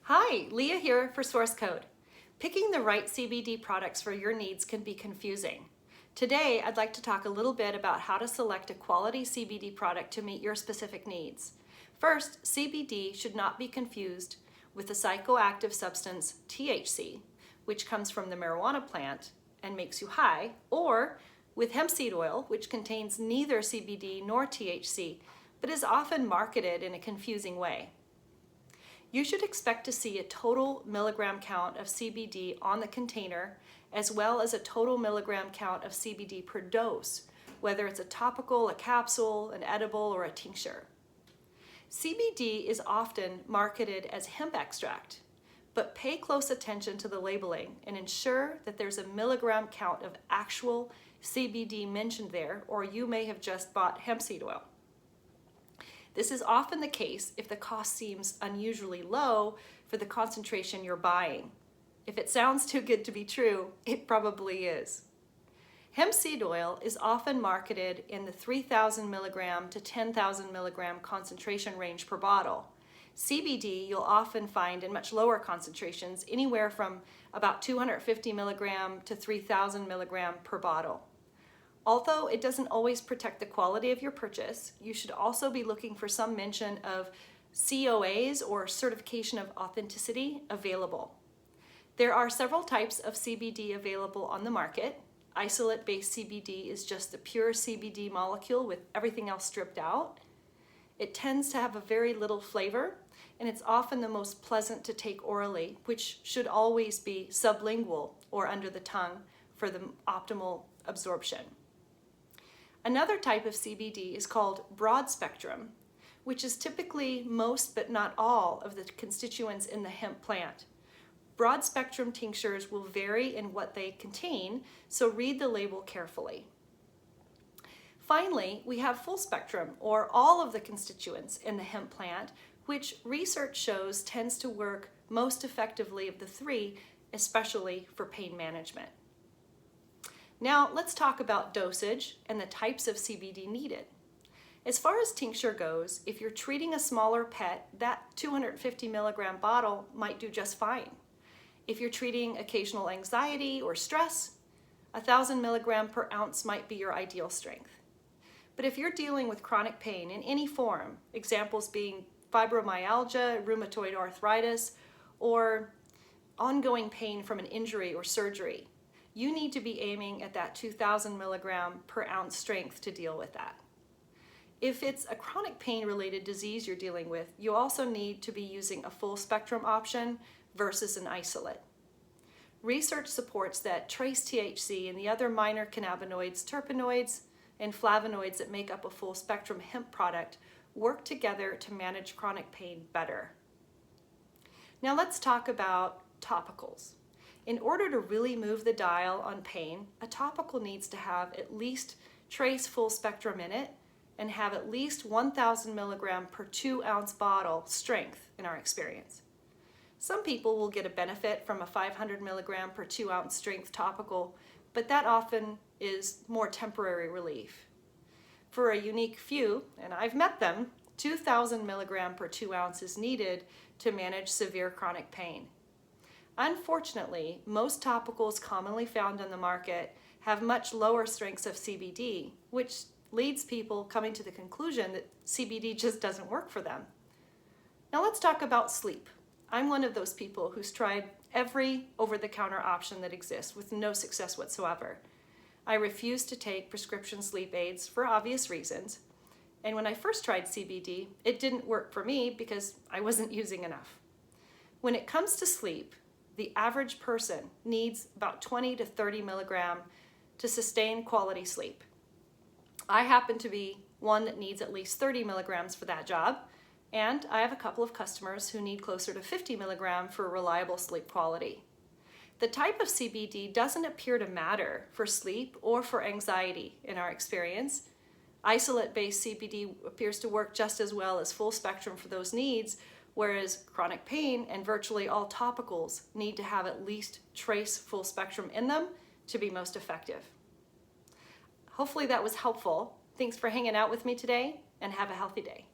Hi, Leah here for Source Code. Picking the right CBD products for your needs can be confusing. Today, I'd like to talk a little bit about how to select a quality CBD product to meet your specific needs. First, CBD should not be confused with the psychoactive substance THC, which comes from the marijuana plant and makes you high, or with hemp seed oil, which contains neither CBD nor THC, but is often marketed in a confusing way. You should expect to see a total milligram count of CBD on the container, as well as a total milligram count of CBD per dose, whether it's a topical, a capsule, an edible, or a tincture. CBD is often marketed as hemp extract, but pay close attention to the labeling and ensure that there's a milligram count of actual CBD mentioned there, or you may have just bought hemp seed oil. This is often the case if the cost seems unusually low for the concentration you're buying. If it sounds too good to be true, it probably is. Hemp seed oil is often marketed in the 3,000 milligram to 10,000 milligram concentration range per bottle. CBD you'll often find in much lower concentrations, anywhere from about 250 milligram to 3,000 milligram per bottle. Although it doesn't always protect the quality of your purchase, you should also be looking for some mention of COAs, or certification of authenticity, available. There are several types of CBD available on the market. Isolate-based CBD is just the pure CBD molecule with everything else stripped out. It tends to have a very little flavor, and it's often the most pleasant to take orally, which should always be sublingual or under the tongue for the optimal absorption. Another type of CBD is called broad spectrum, which is typically most but not all of the constituents in the hemp plant. Broad spectrum tinctures will vary in what they contain, so read the label carefully. Finally, we have full spectrum, or all of the constituents in the hemp plant, which research shows tends to work most effectively of the three, especially for pain management. Now let's talk about dosage and the types of CBD needed. As far as tincture goes, if you're treating a smaller pet, that 250 milligram bottle might do just fine. If you're treating occasional anxiety or stress, 1,000 milligram per ounce might be your ideal strength. But if you're dealing with chronic pain in any form, examples being fibromyalgia, rheumatoid arthritis, or ongoing pain from an injury or surgery, you need to be aiming at that 2,000 milligram per ounce strength to deal with that. If it's a chronic pain-related disease you're dealing with, you also need to be using a full spectrum option versus an isolate. Research supports that trace THC and the other minor cannabinoids, terpenoids, and flavonoids that make up a full spectrum hemp product work together to manage chronic pain better. Now let's talk about topicals. In order to really move the dial on pain, a topical needs to have at least trace full spectrum in it and have at least 1,000 milligram per 2 ounce bottle strength in our experience. Some people will get a benefit from a 500 milligram per 2 ounce strength topical, but that often is more temporary relief. For a unique few, and I've met them, 2,000 milligram per 2 ounce is needed to manage severe chronic pain. Unfortunately, most topicals commonly found on the market have much lower strengths of CBD, which leads people coming to the conclusion that CBD just doesn't work for them. Now let's talk about sleep. I'm one of those people who's tried every over-the-counter option that exists with no success whatsoever. I refuse to take prescription sleep aids for obvious reasons, and when I first tried CBD, it didn't work for me because I wasn't using enough. When it comes to sleep, the average person needs about 20 to 30 milligram to sustain quality sleep. I happen to be one that needs at least 30 milligrams for that job, and I have a couple of customers who need closer to 50 milligram for reliable sleep quality. The type of CBD doesn't appear to matter for sleep or for anxiety in our experience. Isolate-based CBD appears to work just as well as full spectrum for those needs, whereas chronic pain and virtually all topicals need to have at least trace full spectrum in them to be most effective. Hopefully that was helpful. Thanks for hanging out with me today, and have a healthy day.